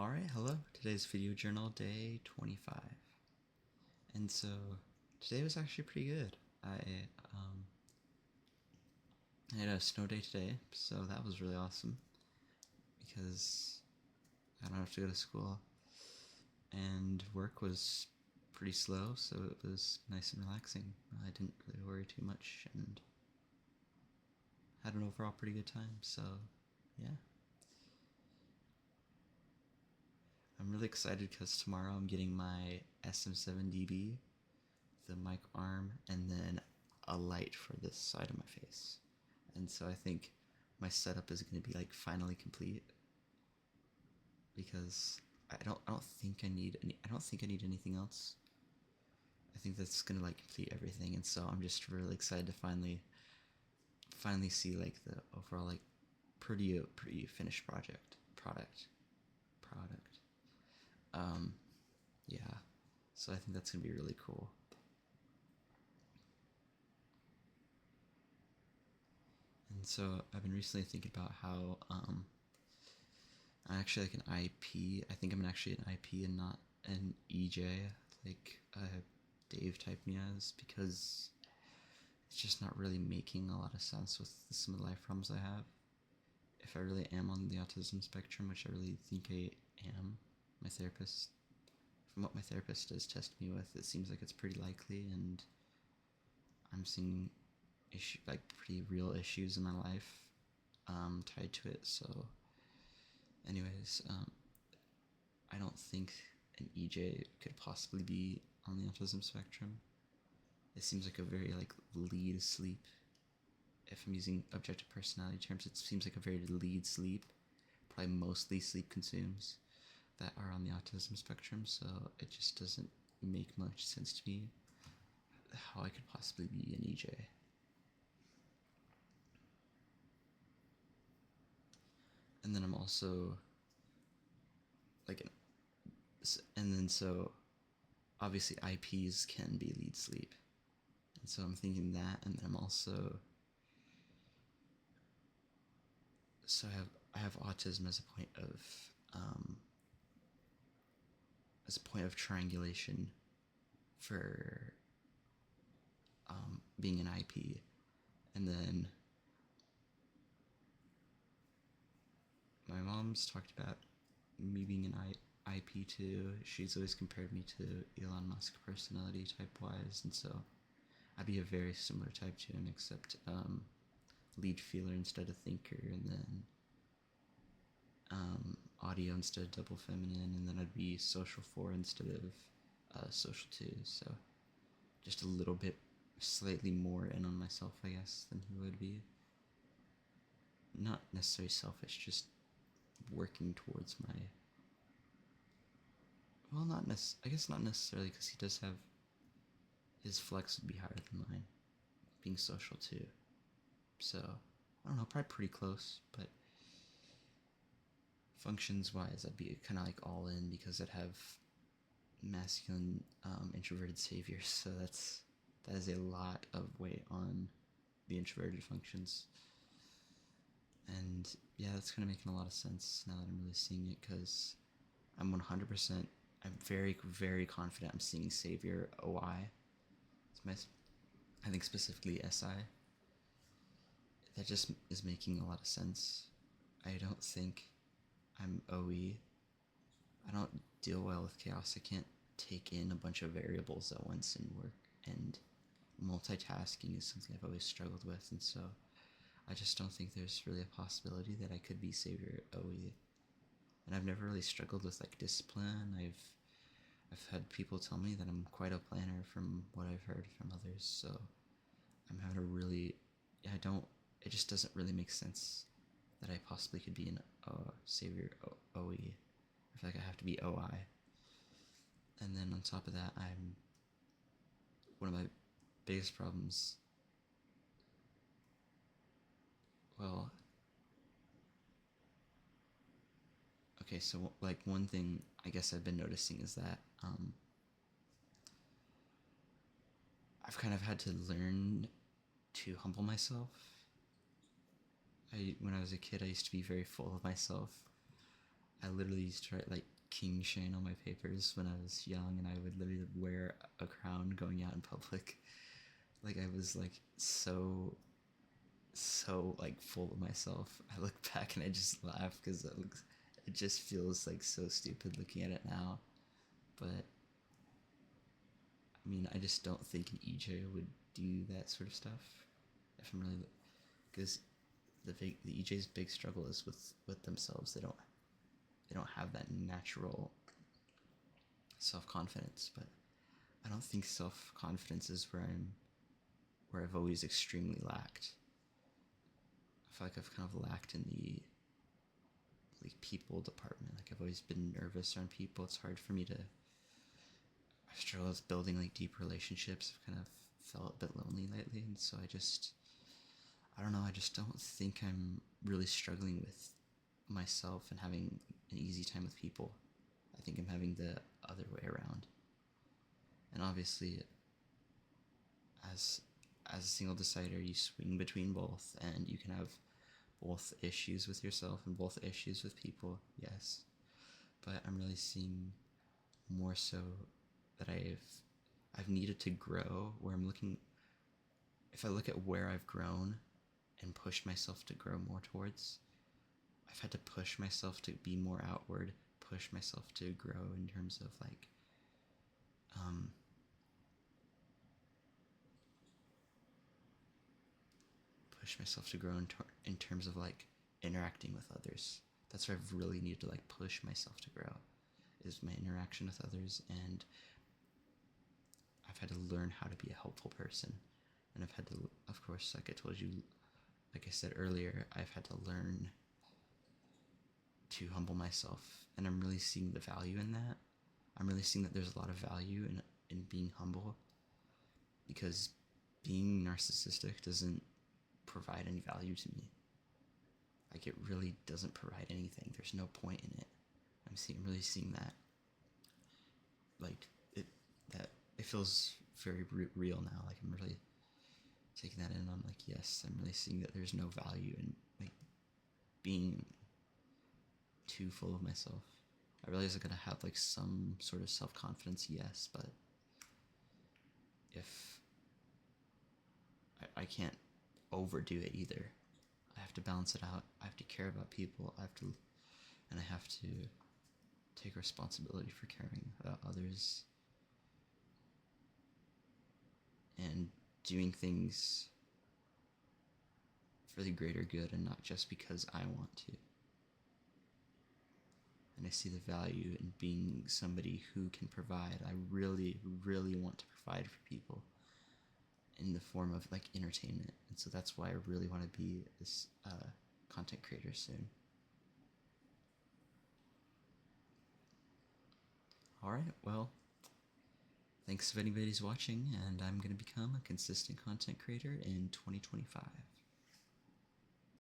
Alright, hello. Today's video journal day 25. And so today was actually pretty good. I had a snow day today, so that was really awesome because I don't have to go to school. And work was pretty slow, so it was nice and relaxing. I didn't really worry too much and had an overall pretty good time, so yeah. I'm really excited because tomorrow I'm getting my SM7DB, the mic arm, and then a light for this side of my face. And so I think my setup is going to be like finally complete because I don't think I need anything else. I think that's going to like complete everything, and so I'm just really excited to finally see like the overall like pretty finished product. Yeah. So I think that's gonna be really cool. And so I've been recently thinking about how I'm actually like an IP. I think I'm actually an IP and not an EJ, like Dave typed me as, because it's just not really making a lot of sense with some of the life problems I have. If I really am on the autism spectrum, which I really think I am, from what my therapist does test me with, it seems like it's pretty likely, and I'm seeing pretty real issues in my life tied to it. So, anyways, I don't think an EJ could possibly be on the autism spectrum. It seems like a very like lead sleep. If I'm using objective personality terms, it seems like a very lead sleep. Probably mostly sleep consumes that are on the autism spectrum, so it just doesn't make much sense to me how I could possibly be an EJ. And then I'm also like and then so obviously IPs can be lead sleep, and so I'm thinking that. And then I'm also I have autism as a point of triangulation for being an IP. And then my mom's talked about me being an IP too. She's always compared me to Elon Musk personality type wise, and so I'd be a very similar type to him, except lead feeler instead of thinker, and then audio instead of double feminine, and then I'd be social 4 instead of social 2. So just a little bit slightly more in on myself, I guess, than he would be. Not necessarily selfish, just working towards my, well, I guess not necessarily, because he does have, his flex would be higher than mine, being social too. So I don't know, probably pretty close, but functions wise I'd be kind of like all in, because I'd have masculine introverted saviors, so that is a lot of weight on the introverted functions. And yeah, that's kind of making a lot of sense now that I'm really seeing it, because I'm 100%, I'm very, very confident I'm seeing Savior OI. I think specifically SI. That just is making a lot of sense. I don't think I'm OE. I don't deal well with chaos. I can't take in a bunch of variables at once and work, and multitasking is something I've always struggled with, and so I just don't think there's really a possibility that I could be Savior OE. And I've never really struggled with like discipline. I've had people tell me that I'm quite a planner from what I've heard from others, so I'm having a really, it just doesn't really make sense that I possibly could be an Savior OE. I feel like I have to be OI. And then on top of that, one of my biggest problems, well, okay, so like one thing I guess I've been noticing is that I've kind of had to learn to humble myself. When I was a kid, I used to be very full of myself. I literally used to try, like, king shine on my papers when I was young, and I would literally wear a crown going out in public. Like I was like so like full of myself. I look back and I just laugh because it just feels like so stupid looking at it now. But I mean, I just don't think an EJ would do that sort of stuff. If I'm really, because the EJ's big struggle is with themselves. They don't have that natural self confidence. But I don't think self confidence is where I've always extremely lacked. I feel like I've kind of lacked in the like people department. Like I've always been nervous around people. It's hard for me to. I've struggled with building like deep relationships. I've kind of felt a bit lonely lately, and so I don't know. I just don't think I'm really struggling with myself and having an easy time with people. I think I'm having the other way around. And obviously, as a single decider, you swing between both, and you can have both issues with yourself and both issues with people. Yes, but I'm really seeing more so that I've needed to grow. Where I'm looking, if I look at where I've grown and pushed myself to grow more towards, I've had to push myself to be more outward, push myself to grow in terms of like push myself to grow in terms of like interacting with others. That's where I've really needed to like push myself to grow, is my interaction with others. And I've had to learn how to be a helpful person. And I've had to, of course, like I told you, like I said earlier, I've had to learn to humble myself. And I'm really seeing the value in that. I'm really seeing that there's a lot of value in being humble, because being narcissistic doesn't provide any value to me. Like it really doesn't provide anything. There's no point in it. I'm really seeing that. Like it feels very real now. Like I'm really taking that in. I'm like, yes, I'm really seeing that there's no value in like being too full of myself. I realize I gotta have like some sort of self confidence, yes, but if I can't overdo it either. I have to balance it out. I have to care about people. And I have to take responsibility for caring about others and doing things for the greater good and not just because I want to. And I see the value in being somebody who can provide. I really, really want to provide for people in the form of like entertainment. And so that's why I really want to be this content creator soon. Alright, well, thanks if anybody's watching, and I'm going to become a consistent content creator in 2025.